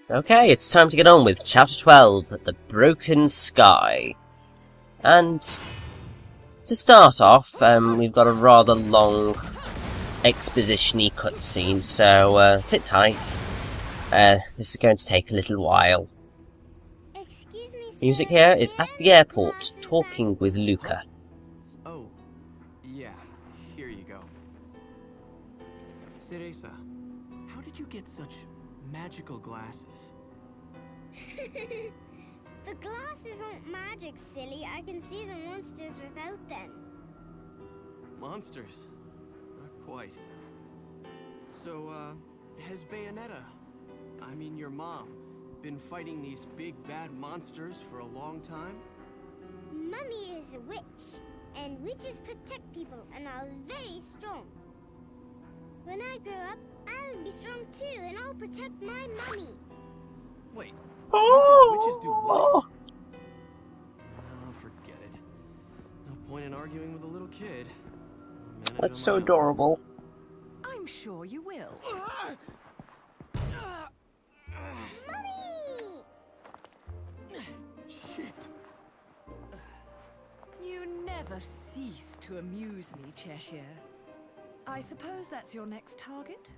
Okay, it's time to get on with Chapter 12, The Broken Sky. And to start off, we've got a rather long exposition-y cutscene, so sit tight. This is going to take a little while. Excuse me, sir. Music here is at the airport, talking with Luca. Oh, yeah, here you go. Cereza, how did you get such magical glasses? The glasses aren't magic, silly. I can see the monsters without them. Monsters? Not quite. So, has Bayonetta, I mean your mom, been fighting these big bad monsters for a long time? Mummy is a witch, and witches protect people and are very strong. When I grow up, I'll be strong too, and I'll protect my mummy. Wait, you think witches do what? Oh, forget it. No point in arguing with a little kid. That's so adorable. I'm sure you will. Mummy! Shit. You never cease to amuse me, Cheshire. I suppose that's your next target?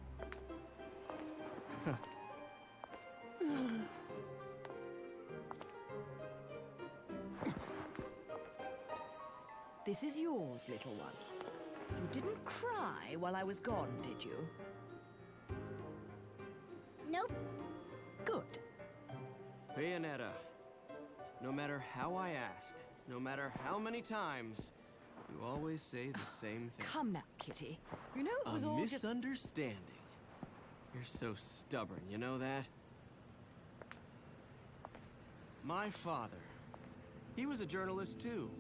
This is yours, little one. You didn't cry while I was gone, did you? Nope. Good. Bayonetta, no matter how I ask, no matter how many times, you always say the same thing. Come now, Kitty. You know it was A all just... misunderstanding. You're so stubborn, you know that? My father, he was a journalist too.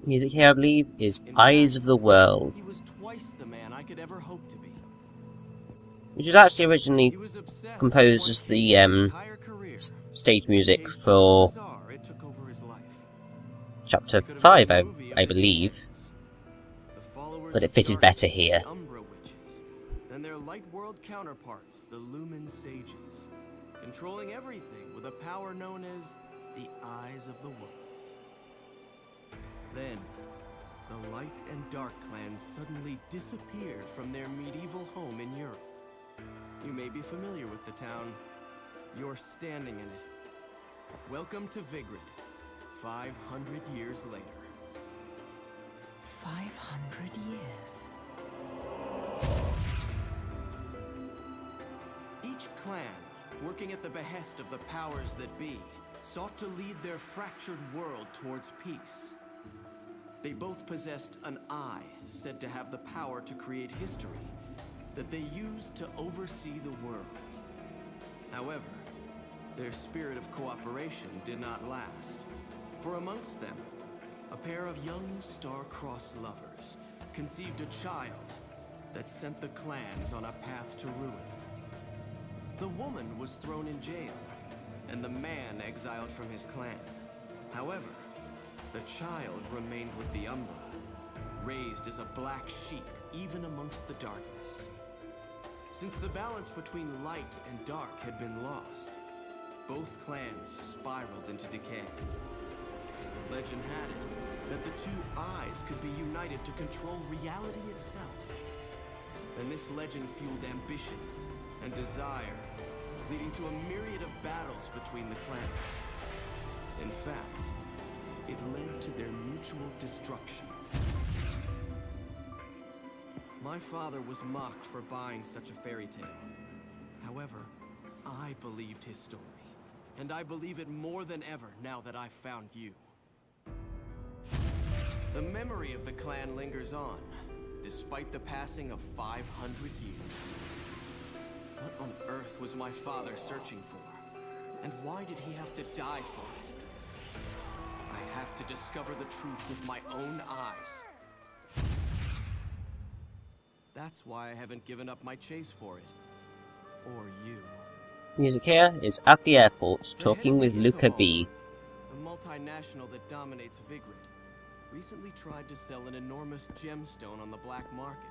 Music here, I believe, is In Eyes fact, of the World, He was twice the man I could ever hope to be. which was actually originally He was obsessed composed with as one the kid's entire career. stage music Case so for bizarre, it took over his life. Chapter It could have 5, been a movie of I the believe. details. The followers But it of fitted darkness, better here. the Umbra witches, and their light world counterparts, the Lumen sages, controlling everything with a power known as the Eyes of the World. Then, the Light and Dark clans suddenly disappeared from their medieval home in Europe. You may be familiar with the town. You're standing in it. Welcome to Vigrid, 500 years later. 500 years. Each clan, working at the behest of the powers that be, sought to lead their fractured world towards peace. They both possessed an eye said to have the power to create history that they used to oversee the world. However, their spirit of cooperation did not last, for amongst them, a pair of young star-crossed lovers conceived a child that sent the clans on a path to ruin. The woman was thrown in jail, and the man exiled from his clan. However, the child remained with the Umbra, raised as a black sheep even amongst the darkness. Since the balance between light and dark had been lost, both clans spiraled into decay. Legend had it that the two eyes could be united to control reality itself. And this legend fueled ambition and desire, leading to a myriad of battles between the clans. In fact, it led to their mutual destruction. My father was mocked for buying such a fairy tale. However, I believed his story, and I believe it more than ever now that I've found you. The memory of the clan lingers on, despite the passing of 500 years. What on earth was my father searching for? And why did he have to die for it? I have to discover the truth with my own eyes. That's why I haven't given up my chase for it. Or you. Music here is at the airport, The talking head with of Luca Ithaval, B. the multinational that dominates Vigrid, recently tried to sell an enormous gemstone on the black market.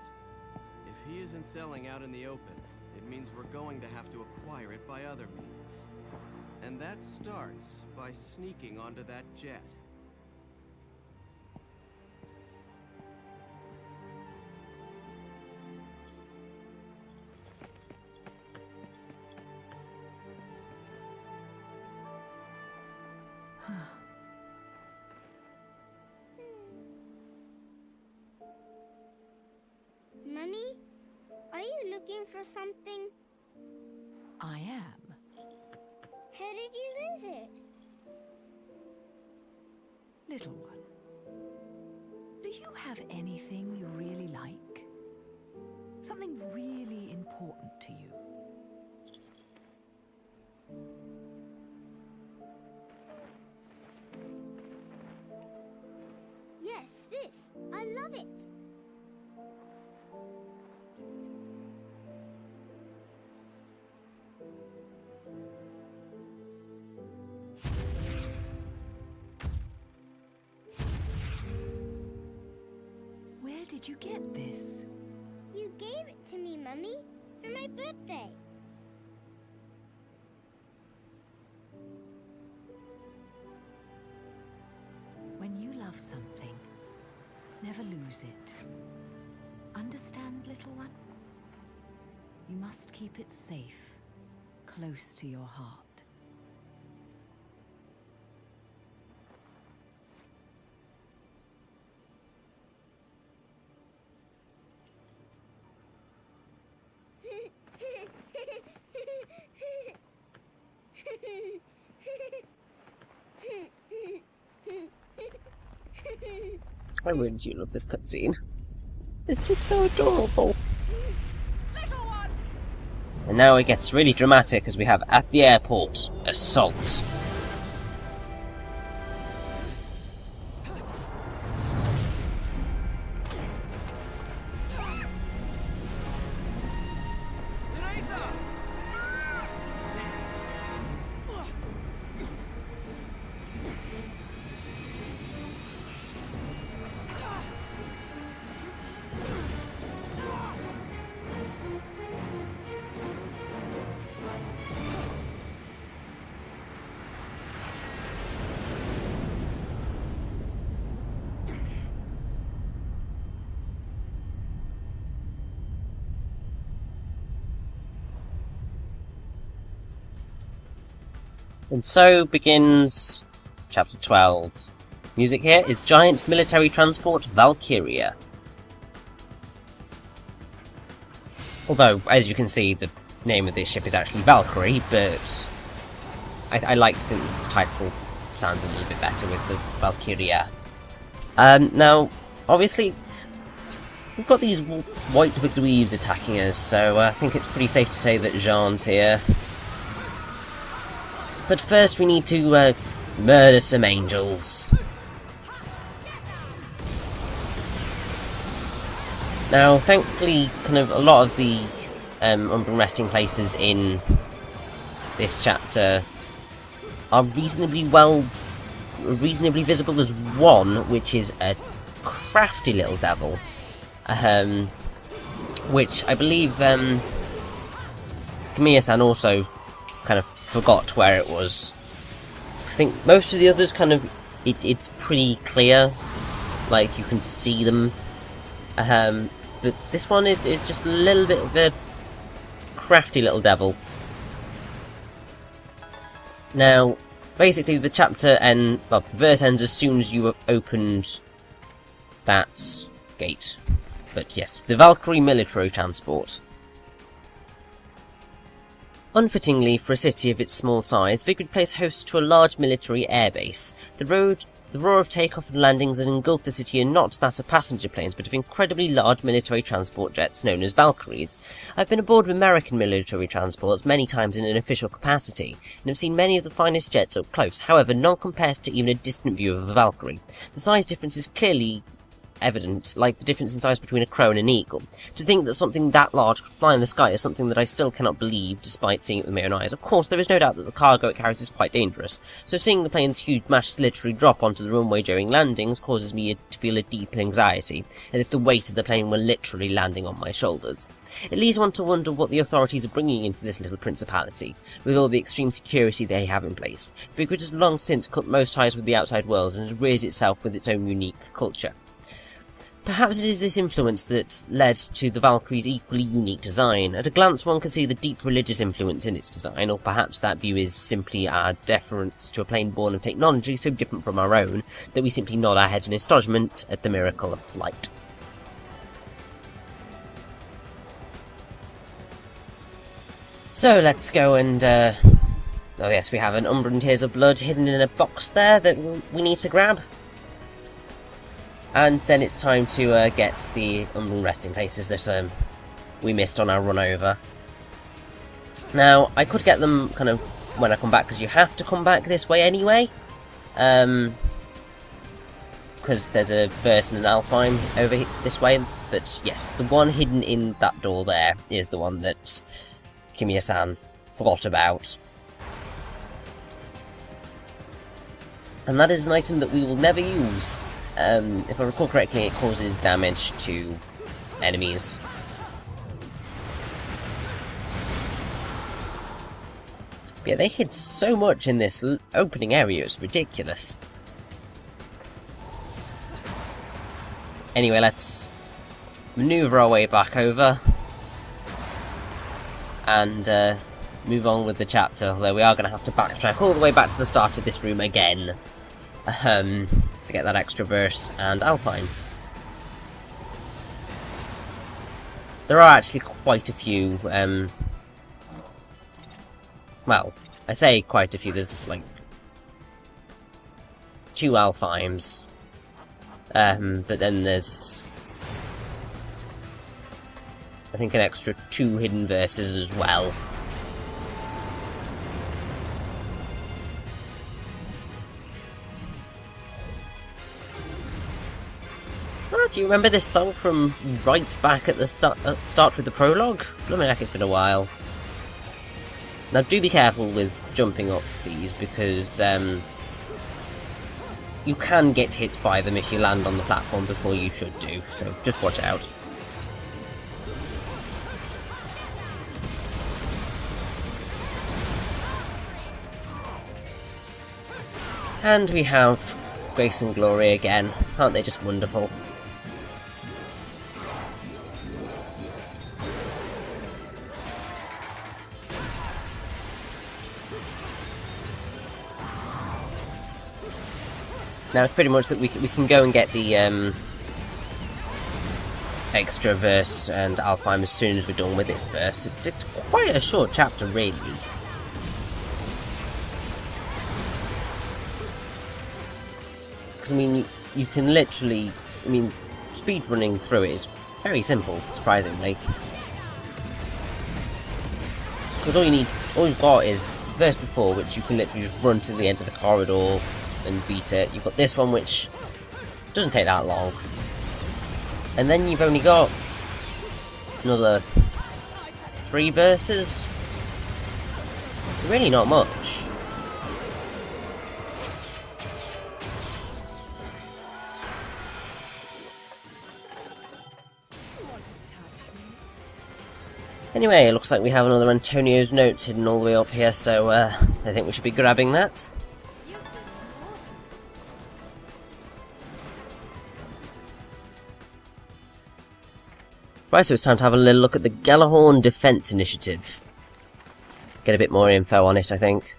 If he isn't selling out in the open, it means we're going to have to acquire it by other means. And that starts by sneaking onto that jet. Mummy, are you looking for something? I am. How did you lose it? Little one, do you have anything you really like? Something really important to you? Yes, this. I love it. Where did you get this? You gave it to me, Mummy, for my birthday. When you love something, never lose it. Understand, little one? You must keep it safe, close to your heart. I really do love this cutscene. It's just so adorable. And now it gets really dramatic as we have at the airport, assault. And so begins Chapter 12. Music here is Giant Military Transport Valkyria. Although, as you can see, the name of this ship is actually Valkyrie, but I like to think the title sounds a little bit better with the Valkyria. Now, obviously, we've got these white dweebs attacking us, so I think it's pretty safe to say that Jean's here. But first we need to murder some angels. Now, thankfully, kind of a lot of the Umbran resting places in this chapter are reasonably visible. There's one, which is a crafty little devil, which I believe Kamiya-san also kind of forgot where it was. I think most of the others kind of it's pretty clear, like you can see them, but this one is just a little bit of a crafty little devil. Now, basically the chapter the verse ends as soon as you have opened that gate. But yes, the Valkyrie military transport. Unfittingly for a city of its small size, Vigrid plays host to a large military airbase. The roar of takeoff and landings that engulf the city are not that of passenger planes, but of incredibly large military transport jets known as Valkyries. I've been aboard of American military transports many times in an official capacity, and have seen many of the finest jets up close. However, none compares to even a distant view of a Valkyrie. The size difference is clearly evident, like the difference in size between a crow and an eagle. To think that something that large could fly in the sky is something that I still cannot believe, despite seeing it with my own eyes. Of course, there is no doubt that the cargo it carries is quite dangerous, so seeing the plane's huge mass literally drop onto the runway during landings causes me to feel a deep anxiety, as if the weight of the plane were literally landing on my shoulders. It leads one to wonder what the authorities are bringing into this little principality, with all the extreme security they have in place, for it has long since cut most ties with the outside world and has raised itself with its own unique culture. Perhaps it is this influence that led to the Valkyrie's equally unique design. At a glance one can see the deep religious influence in its design, or perhaps that view is simply our deference to a plane born of technology so different from our own that we simply nod our heads in astonishment at the miracle of flight. So let's go and, oh yes, we have an Umber and Tears of Blood hidden in a box there that we need to grab. And then it's time to get the Umbran resting places that we missed on our run over. Now, I could get them kind of when I come back, because you have to come back this way anyway. Because there's a verse and an Alfheim over this way. But yes, the one hidden in that door there is the one that Kimiya-san forgot about. And that is an item that we will never use. If I recall correctly, it causes damage to enemies. But yeah, they hid so much in this opening area, it's ridiculous. Anyway, let's maneuver our way back over and move on with the chapter, although we are going to have to backtrack all the way back to the start of this room again. To get that extra verse and Alpine. There are actually quite a few, well, I say quite a few, there's like 2 Alpheims, but then there's, I think, an extra 2 hidden verses as well. Do you remember this song from right back at the start with the prologue? Blooming heck, it's been a while. Now do be careful with jumping up these, because you can get hit by them if you land on the platform before you should do, so just watch out. And we have Grace and Glory again. Aren't they just wonderful? Now it's pretty much that we can go and get the extra verse and Alfheim as soon as we're done with this verse. It's quite a short chapter, really. Because, I mean, you can literally, I mean, speed running through it is very simple, surprisingly. Because all you've got is verse before, which you can literally just run to the end of the corridor and beat it. You've got this one, which doesn't take that long. And then you've only got another 3 verses. It's really not much. Anyway, it looks like we have another Antonio's notes hidden all the way up here, so I think we should be grabbing that. Right, so it's time to have a little look at the Gjallarhorn Defense Initiative. Get a bit more info on it, I think.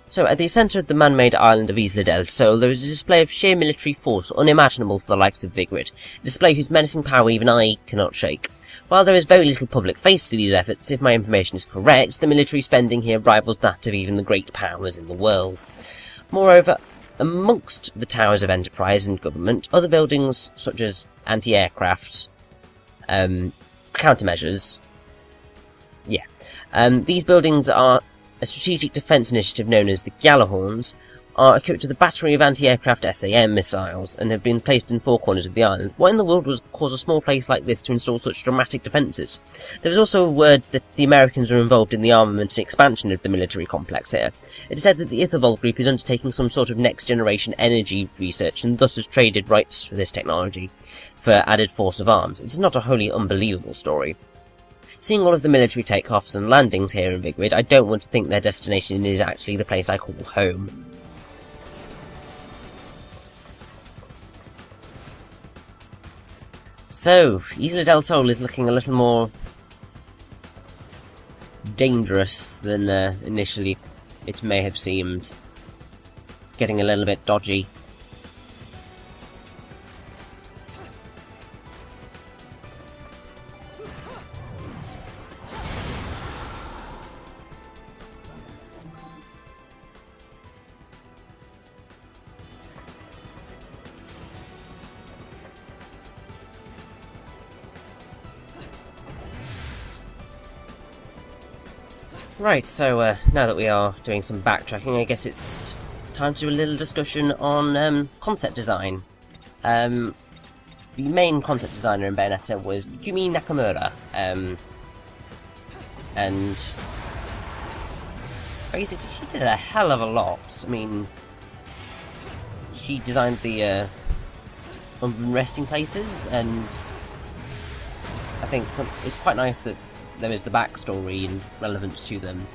So, at the centre of the man-made island of Isla del Sol, there is a display of sheer military force unimaginable for the likes of Vigrid, a display whose menacing power even I cannot shake. While there is very little public face to these efforts, if my information is correct, the military spending here rivals that of even the great powers in the world. Moreover, amongst the towers of enterprise and government, other buildings such as anti-aircraft, countermeasures, these buildings are a strategic defence initiative known as the Gjallarhorns, are equipped with a battery of anti-aircraft SAM missiles and have been placed in 4 corners of the island. What in the world would cause a small place like this to install such dramatic defences? There is also a word that the Americans are involved in the armament and expansion of the military complex here. It is said that the Ithervolt group is undertaking some sort of next-generation energy research and thus has traded rights for this technology for added force of arms. It is not a wholly unbelievable story. Seeing all of the military takeoffs and landings here in Vigrid, I don't want to think their destination is actually the place I call home. So, Isla del Sol is looking a little more dangerous than initially it may have seemed. Getting a little bit dodgy. Right, so now that we are doing some backtracking, I guess it's time to do a little discussion on concept design. The main concept designer in Bayonetta was Yumi Nakamura, and basically she did a hell of a lot. I mean, she designed the resting places, and I think it's quite nice that there is the backstory and relevance to them.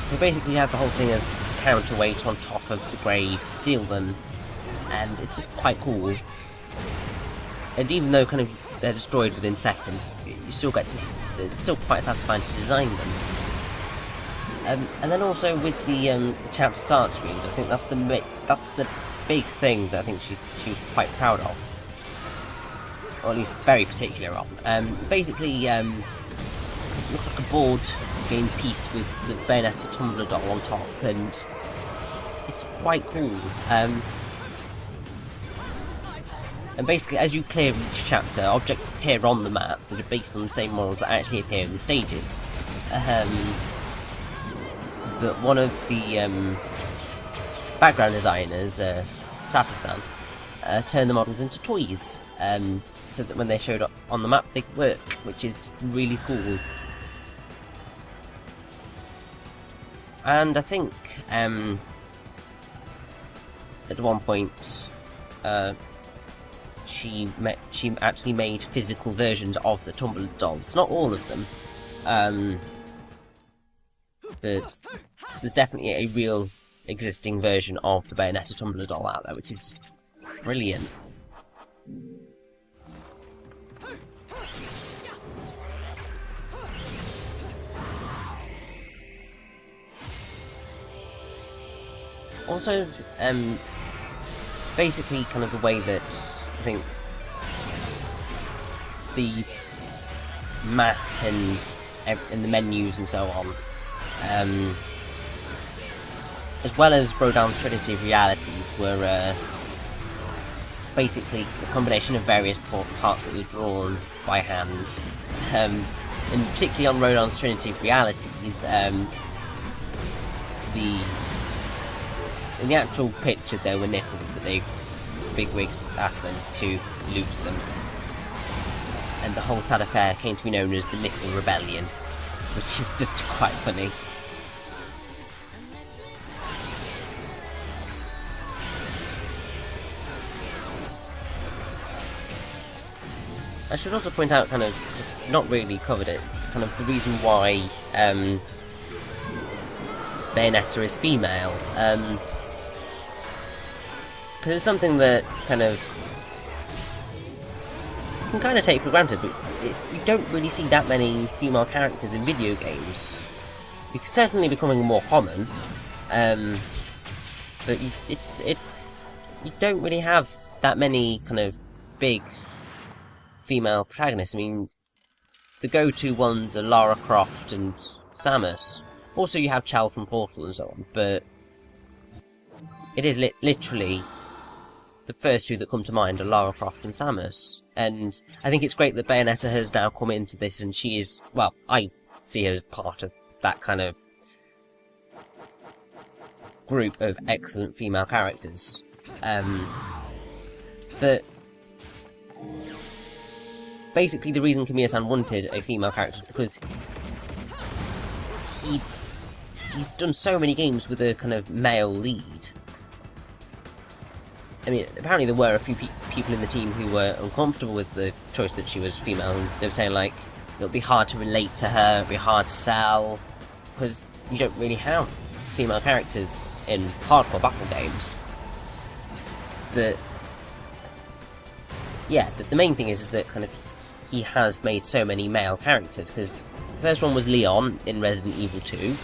So basically you have the whole thing of counterweight on top of the grave, steal them, and it's just quite cool. And even though kind of they're destroyed within seconds, you still get to, it's still quite satisfying to design them. And then also with the chapter start screens, I think that's the big thing that I think she was quite proud of. Or at least very particular on. It's basically, it looks like a board game piece with the Bayonetta tumbler doll on top, and it's quite cool. And basically, as you clear each chapter, objects appear on the map that are based on the same models that actually appear in the stages. But one of the background designers, Sato-san, turned the models into toys. So that when they showed up on the map, they work, which is really cool. And I think at one point she actually made physical versions of the tumbler dolls. Not all of them, but there's definitely a real existing version of the Bayonetta tumbler doll out there, which is brilliant. Also, basically kind of the way that I think the map and the menus and so on, as well as Rodin's Trinity of Realities, were basically a combination of various parts that were drawn by hand, and particularly on Rodin's Trinity of Realities, in the actual picture there were nipples, but bigwigs asked them to lose them. And the whole sad affair came to be known as the Nipple Rebellion, which is just quite funny. I should also point out, kind of, not really covered it, kind of the reason why Bayonetta is female. Because it's something that kind of you can kind of take for granted, but you don't really see that many female characters in video games. It's certainly becoming more common, but you don't really have that many kind of big female protagonists. I mean, the go-to ones are Lara Croft and Samus. Also, you have Chell from Portal and so on, but it is literally the first two that come to mind are Lara Croft and Samus. And I think it's great that Bayonetta has now come into this, and she is, well, I see her as part of that kind of group of excellent female characters. But basically the reason Kamiya-san wanted a female character is because he's done so many games with a kind of male lead. I mean, apparently there were a few people in the team who were uncomfortable with the choice that she was female, and they were saying, like, it'll be hard to relate to her, it'll be hard to sell, because you don't really have female characters in hardcore battle games. But yeah, but the main thing is that kind of he has made so many male characters, because the first one was Leon in Resident Evil 2,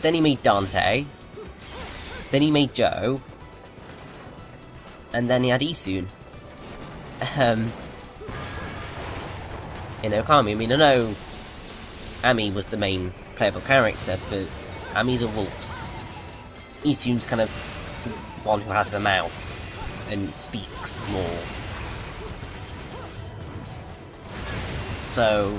then he made Dante, then he made Joe, and then he had Isun. In Okami, I mean, I know Ami was the main playable character, but Ami's a wolf. Isun's kind of the one who has the mouth and speaks more. So,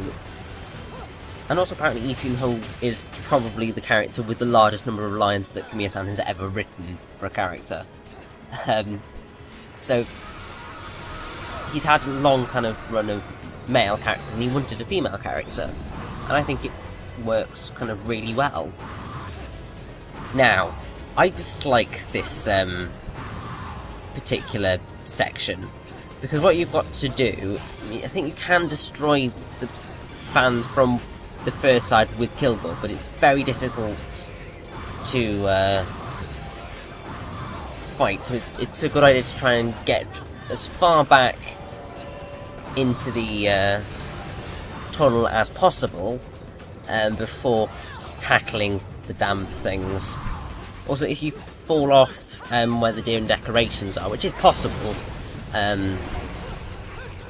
and also apparently Isun is probably the character with the largest number of lines that Kamiya-san has ever written for a character. So he's had a long kind of run of male characters, and he wanted a female character, and I think it works kind of really well. Now, I dislike this particular section, because what you've got to do, I think you can destroy the fans from the first side with Kilgore, but it's very difficult to fight, so it's a good idea to try and get as far back into the tunnel as possible before tackling the damn things. Also, if you fall off where the deer and decorations are, which is possible,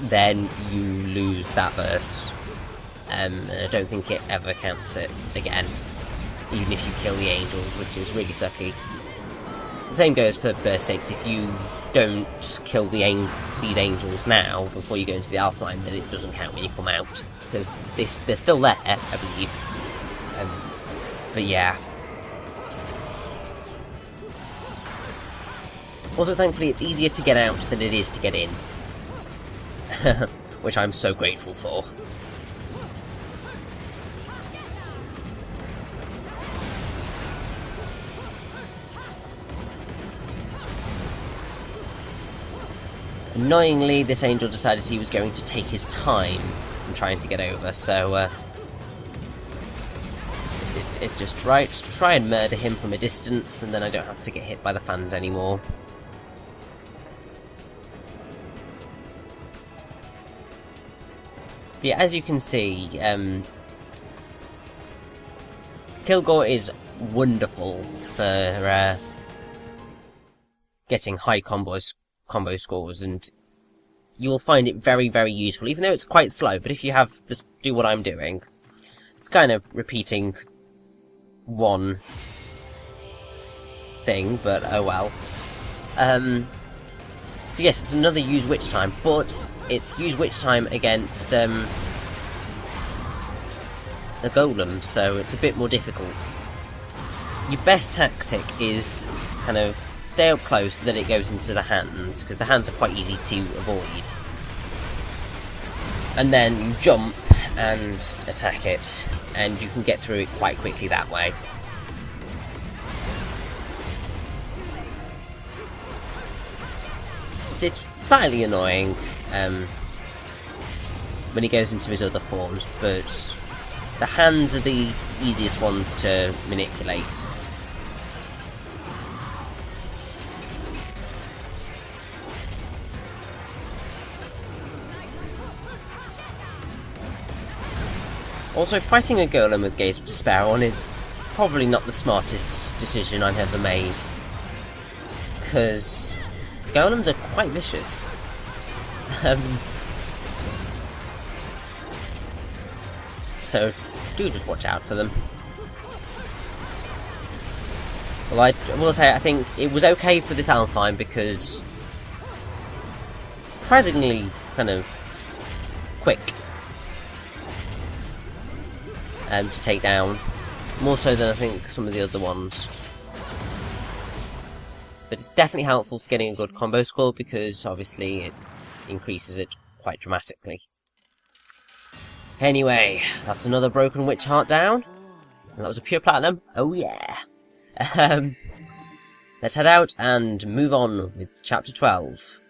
then you lose that verse. And I don't think it ever counts it again, even if you kill the angels, which is really sucky. The same goes for verse 6. If you don't kill these angels now, before you go into the Alpha Line, then it doesn't count when you come out, because they're still there, I believe. But yeah. Also, thankfully, it's easier to get out than it is to get in. Which I'm so grateful for. Annoyingly, this angel decided he was going to take his time in trying to get over, so it's just right to try and murder him from a distance, and then I don't have to get hit by the fans anymore. But yeah, as you can see, Kilgore is wonderful for getting high combo scores, and you will find it very, very useful, even though it's quite slow. But if you have this, do what I'm doing, it's kind of repeating one thing, but oh well. So yes, it's another use witch time, but it's use witch time against a golem, so it's a bit more difficult. Your best tactic is kind of stay up close so that it goes into the hands, because the hands are quite easy to avoid. And then you jump and attack it, and you can get through it quite quickly that way. It's slightly annoying when he goes into his other forms, but the hands are the easiest ones to manipulate. Also, fighting a golem with Gaze of Despair on is probably not the smartest decision I've ever made, because golems are quite vicious. So do just watch out for them. Well, I will say I think it was okay for this Alphine because it's surprisingly kind of quick to take down. More so than I think some of the other ones. But it's definitely helpful for getting a good combo score because obviously it increases it quite dramatically. Anyway, that's another Broken Witch Heart down. And that was a pure platinum. Oh yeah! Let's head out and move on with Chapter 12.